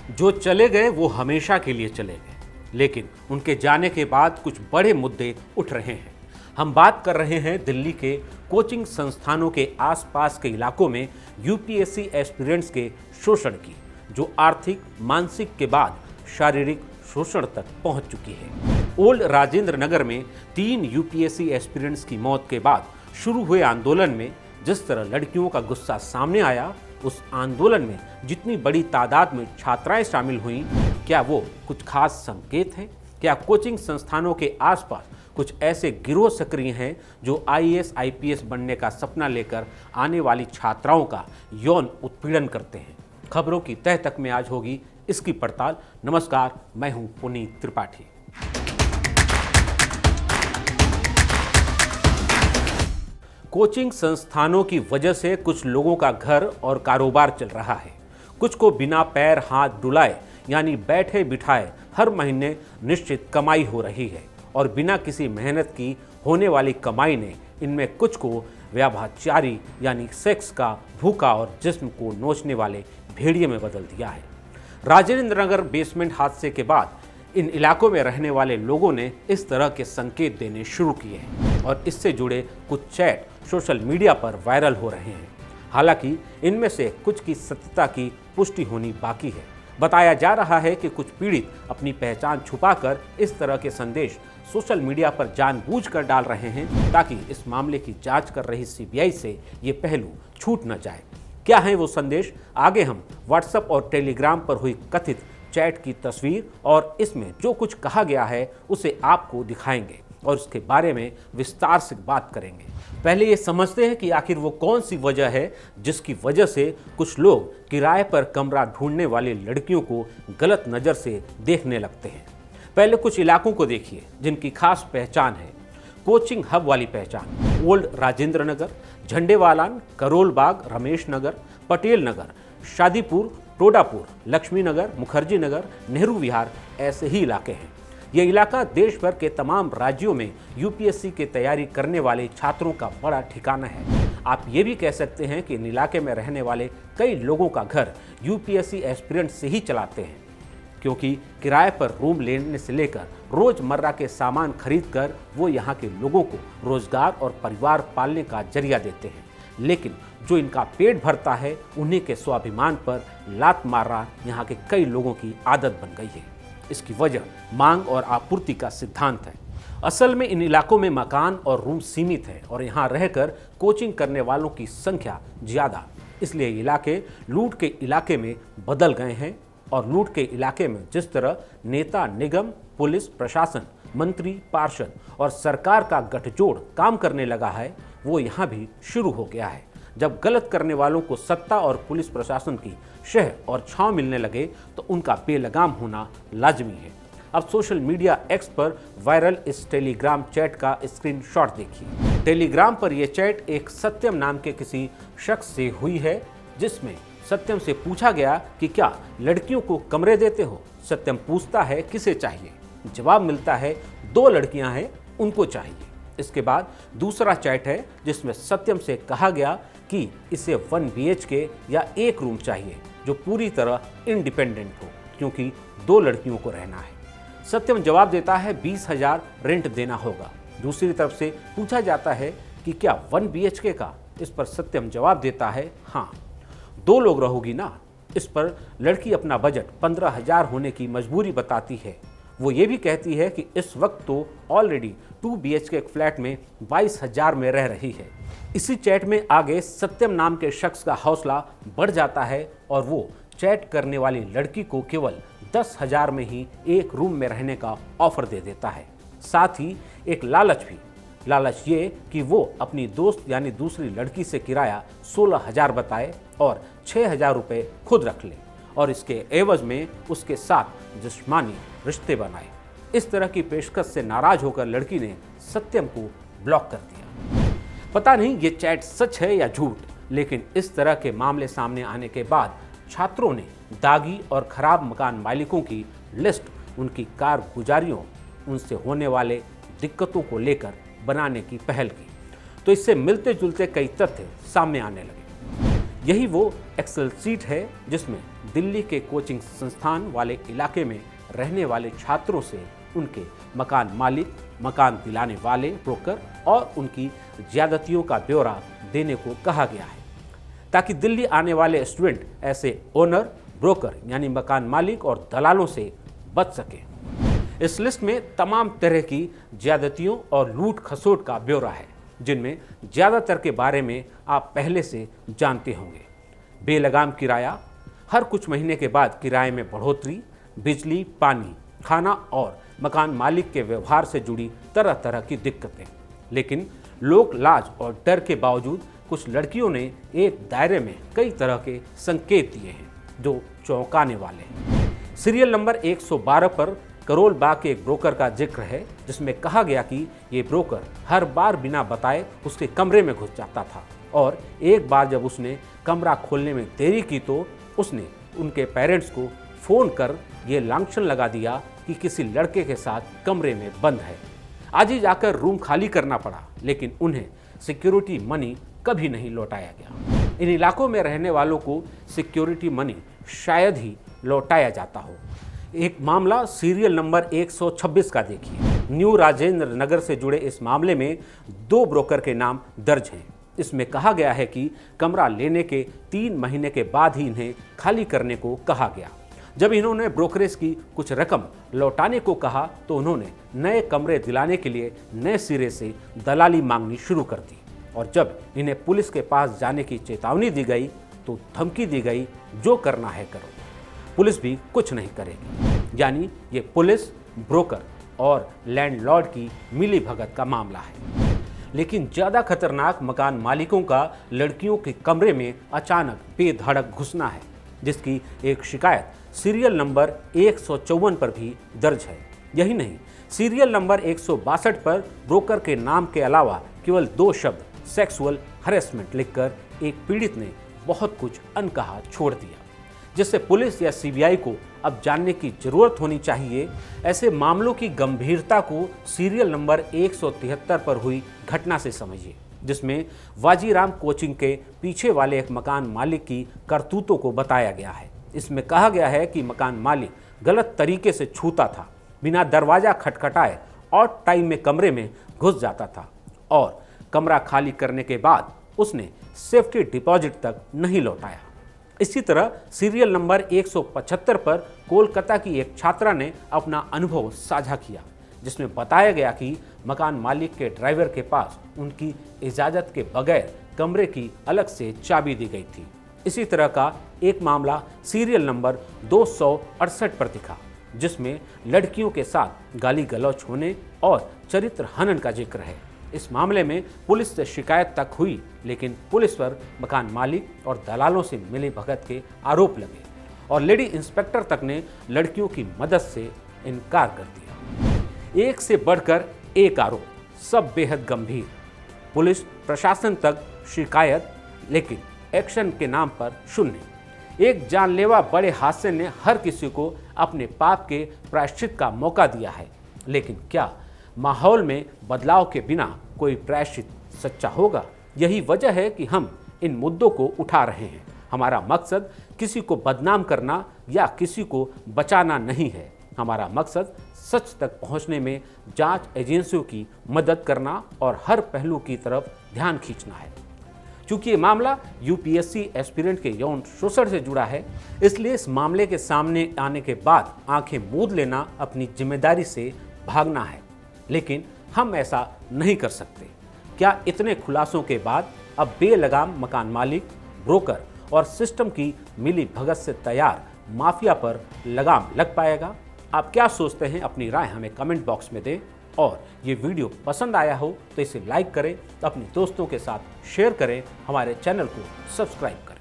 जो चले गए वो हमेशा के लिए चले गए, लेकिन उनके जाने के बाद कुछ बड़े मुद्दे उठ रहे हैं। हम बात कर रहे हैं दिल्ली के कोचिंग संस्थानों के आसपास के इलाकों में यूपीएससी एस्पिरेंट्स के शोषण की, जो आर्थिक, मानसिक के बाद शारीरिक शोषण तक पहुंच चुकी है। ओल्ड राजेंद्र नगर में 3 यूपीएससी एस्पिरेंट्स की मौत के बाद शुरू हुए आंदोलन में जिस तरह लड़कियों का गुस्सा सामने आया, उस आंदोलन में जितनी बड़ी तादाद में छात्राएं शामिल हुईं, क्या वो कुछ खास संकेत है? क्या कोचिंग संस्थानों के आसपास कुछ ऐसे गिरोह सक्रिय हैं जो आईएएस आईपीएस बनने का सपना लेकर आने वाली छात्राओं का यौन उत्पीड़न करते हैं? खबरों की तह तक में आज होगी इसकी पड़ताल। नमस्कार, मैं हूं पुनीत त्रिपाठी। कोचिंग संस्थानों की वजह से कुछ लोगों का घर और कारोबार चल रहा है। कुछ को बिना पैर हाथ डुलाए यानी बैठे बिठाए हर महीने निश्चित कमाई हो रही है, और बिना किसी मेहनत की होने वाली कमाई ने इनमें कुछ को व्याभिचारी यानी सेक्स का भूखा और जिस्म को नोचने वाले भेड़िए में बदल दिया है। राजेंद्र नगर बेसमेंट हादसे के बाद इन इलाकों में रहने वाले लोगों ने इस तरह के संकेत देने शुरू किए हैं, और इससे जुड़े कुछ चैट सोशल मीडिया पर वायरल हो रहे हैं। हालांकि इनमें से कुछ की सत्यता की पुष्टि होनी बाकी है। बताया जा रहा है कि कुछ पीड़ित अपनी पहचान छुपाकर इस तरह के संदेश सोशल मीडिया पर जानबूझकर डाल रहे हैं, ताकि इस मामले की जांच कर रही सीबीआई से ये पहलू छूट न जाए। क्या है वो संदेश? आगे हम व्हाट्सएप और टेलीग्राम पर हुई कथित चैट की तस्वीर और इसमें जो कुछ कहा गया है उसे आपको दिखाएंगे और इसके बारे में विस्तार से बात करेंगे। पहले ये समझते हैं कि आखिर वो कौन सी वजह है जिसकी वजह से कुछ लोग किराए पर कमरा ढूंढने वाली लड़कियों को गलत नज़र से देखने लगते हैं। पहले कुछ इलाकों को देखिए जिनकी खास पहचान है, कोचिंग हब वाली पहचान। ओल्ड राजेंद्र नगर, झंडेवालान, करोल बाग, रमेश नगर, पटेल नगर, शादीपुर, टोडापुर, लक्ष्मी नगर, मुखर्जी नगर, नेहरू विहार, ऐसे ही इलाके हैं। यह इलाका देश भर के तमाम राज्यों में यूपीएससी की तैयारी करने वाले छात्रों का बड़ा ठिकाना है। आप ये भी कह सकते हैं कि इन इलाके में रहने वाले कई लोगों का घर यूपीएससी एस्पिरेंट से ही चलाते हैं, क्योंकि किराए पर रूम लेने से लेकर रोजमर्रा के सामान खरीदकर वो यहाँ के लोगों को रोजगार और परिवार पालने का जरिया देते हैं। लेकिन जो इनका पेट भरता है, उन्हीं के स्वाभिमान पर लात मारना यहाँ के कई लोगों की आदत बन गई है। इसकी वजह मांग और आपूर्ति का सिद्धांत है। असल में इन इलाकों में मकान और रूम सीमित है और यहाँ रहकर कोचिंग करने वालों की संख्या ज़्यादा, इसलिए इलाके लूट के इलाके में बदल गए हैं। और लूट के इलाके में जिस तरह नेता, निगम, पुलिस, प्रशासन, मंत्री, पार्षद और सरकार का गठजोड़ काम करने लगा है, वो यहाँ भी शुरू हो गया है। जब गलत करने वालों को सत्ता और पुलिस प्रशासन की शह और छांव मिलने लगे तो उनका बेलगाम होना लाजमी है। अब सोशल मीडिया एक्स पर वायरल इस टेलीग्राम चैट का स्क्रीनशॉट देखिए। टेलीग्राम पर यह चैट एक सत्यम नाम के किसी शख्स से हुई है, जिसमें सत्यम से पूछा गया कि क्या लड़कियों को कमरे देते हो। सत्यम पूछता है किसे चाहिए, जवाब मिलता है 2 लड़कियां हैं, उनको चाहिए। इसके बाद दूसरा चैट है जिसमें सत्यम से कहा गया कि इसे 1 BHK या 1 रूम चाहिए जो पूरी तरह इंडिपेंडेंट हो, क्योंकि 2 लड़कियों को रहना है। सत्यम जवाब देता है 20,000 रेंट देना होगा। दूसरी तरफ से पूछा जाता है कि क्या 1 BHK का। इस पर सत्यम जवाब देता है हाँ, 2 लोग रहोगी ना। इस पर लड़की अपना बजट 15,000 होने की मजबूरी बताती है। वो ये भी कहती है कि इस वक्त तो ऑलरेडी 2 BHK फ्लैट में 22,000 में रह रही है। इसी चैट में आगे सत्यम नाम के शख्स का हौसला बढ़ जाता है और वो चैट करने वाली लड़की को केवल 10,000 में ही 1 रूम में रहने का ऑफर दे देता है। साथ ही एक लालच भी, लालच ये कि वो अपनी दोस्त यानी दूसरी लड़की से किराया 16,000 बताए और 6,000 रुपये खुद रख ले, और इसके एवज में उसके साथ जिस्मानी रिश्ते बनाए। इस तरह की पेशकश से नाराज होकर लड़की ने सत्यम को ब्लॉक कर दिया। पता नहीं ये चैट सच है या झूठ, लेकिन इस तरह के मामले सामने आने के बाद छात्रों ने दागी और खराब मकान मालिकों की लिस्ट, उनकी कारगुजारियों, उनसे होने वाले दिक्कतों को लेकर बनाने की पहल की, तो इससे मिलते जुलते कई तथ्य सामने आने लगे। यही वो एक्सेल सीट है जिसमें दिल्ली के कोचिंग संस्थान वाले इलाके में रहने वाले छात्रों से उनके मकान मालिक, मकान दिलाने वाले ब्रोकर और उनकी ज्यादतियों का ब्यौरा देने को कहा गया है, ताकि दिल्ली आने वाले स्टूडेंट ऐसे ओनर, ब्रोकर यानी मकान मालिक और दलालों से बच सके। इस लिस्ट में तमाम तरह की ज्यादतियों और लूट खसोट का ब्यौरा है, जिनमें ज़्यादातर के बारे में आप पहले से जानते होंगे। बेलगाम किराया, हर कुछ महीने के बाद किराए में बढ़ोतरी, बिजली, पानी, खाना और मकान मालिक के व्यवहार से जुड़ी तरह तरह की दिक्कतें। लेकिन लोक लाज और डर के बावजूद कुछ लड़कियों ने एक दायरे में कई तरह के संकेत दिए हैं जो चौंकाने वाले हैं। सीरियल नंबर 112 पर करोल बाग के एक ब्रोकर का जिक्र है, जिसमें कहा गया कि ये ब्रोकर हर बार बिना बताए उसके कमरे में घुस जाता था और एक बार जब उसने कमरा खोलने में देरी की तो उसने उनके पेरेंट्स को फ़ोन कर ये लांछन लगा दिया कि किसी लड़के के साथ कमरे में बंद है। आज ही जाकर रूम खाली करना पड़ा, लेकिन उन्हें सिक्योरिटी मनी कभी नहीं लौटाया गया। इन इलाकों में रहने वालों को सिक्योरिटी मनी शायद ही लौटाया जाता हो। एक मामला सीरियल नंबर 126 का देखिए। न्यू राजेंद्र नगर से जुड़े इस मामले में 2 ब्रोकर के नाम दर्ज हैं। इसमें कहा गया है कि कमरा लेने के 3 महीने के बाद ही इन्हें खाली करने को कहा गया। जब इन्होंने ब्रोकरेज की कुछ रकम लौटाने को कहा तो उन्होंने नए कमरे दिलाने के लिए नए सिरे से दलाली मांगनी शुरू कर दी और जब इन्हें पुलिस के पास जाने की चेतावनी दी गई तो धमकी दी गई, जो करना है करो, पुलिस भी कुछ नहीं करेगी। यानी ये पुलिस, ब्रोकर और लैंडलॉर्ड की मिली भगत का मामला है। लेकिन ज़्यादा खतरनाक मकान मालिकों का लड़कियों के कमरे में अचानक बेधड़क घुसना है, जिसकी एक शिकायत सीरियल नंबर 154 पर भी दर्ज है। यही नहीं, सीरियल नंबर 162 पर ब्रोकर के नाम के अलावा केवल 2 शब्द सेक्सुअल हरेसमेंट लिखकर एक पीड़ित ने बहुत कुछ अनकहा छोड़ दिया, जिससे पुलिस या सीबीआई को अब जानने की जरूरत होनी चाहिए। ऐसे मामलों की गंभीरता को सीरियल नंबर 173 पर हुई घटना से समझिए, जिसमें वाजीराम कोचिंग के पीछे वाले एक मकान मालिक की करतूतों को बताया गया है। इसमें कहा गया है कि मकान मालिक गलत तरीके से छूता था, बिना दरवाज़ा खटखटाए और टाइम में कमरे में घुस जाता था और कमरा खाली करने के बाद उसने सेफ्टी डिपॉजिट तक नहीं लौटाया। इसी तरह सीरियल नंबर 175 पर कोलकाता की एक छात्रा ने अपना अनुभव साझा किया, जिसमें बताया गया कि मकान मालिक के ड्राइवर के पास उनकी इजाज़त के बगैर कमरे की अलग से चाबी दी गई थी। इसी तरह का एक मामला सीरियल नंबर 268 पर दिखा, जिसमें लड़कियों के साथ गाली गलौच होने और चरित्र हनन का जिक्र है। इस मामले में पुलिस से शिकायत तक हुई, लेकिन पुलिस पर मकान मालिक और दलालों से मिली भगत के आरोप लगे और लेडी इंस्पेक्टर तक ने लड़कियों की मदद से इनकार कर दिया। एक से बढ़कर एक आरोप, सब बेहद गंभीर। पुलिस प्रशासन तक शिकायत, लेकिन एक्शन के नाम पर शून्य। एक जानलेवा बड़े हादसे ने हर किसी को अपने पाप के प्रायश्चित का मौका दिया है, लेकिन क्या माहौल में बदलाव के बिना कोई प्रायश्चित सच्चा होगा? यही वजह है कि हम इन मुद्दों को उठा रहे हैं। हमारा मकसद किसी को बदनाम करना या किसी को बचाना नहीं है। हमारा मकसद सच तक पहुंचने में जांच एजेंसियों की मदद करना और हर पहलू की तरफ ध्यान खींचना है। चूंकि ये मामला यूपीएससी एस्पिरेंट के यौन शोषण से जुड़ा है, इसलिए इस मामले के सामने आने के बाद आंखें मूंद लेना अपनी जिम्मेदारी से भागना है, लेकिन हम ऐसा नहीं कर सकते। क्या इतने खुलासों के बाद अब बेलगाम मकान मालिक, ब्रोकर और सिस्टम की मिली भगत से तैयार माफिया पर लगाम लग पाएगा? आप क्या सोचते हैं? अपनी राय हमें कमेंट बॉक्स में दें और ये वीडियो पसंद आया हो तो इसे लाइक करें, अपने दोस्तों के साथ शेयर करें, हमारे चैनल को सब्सक्राइब करें।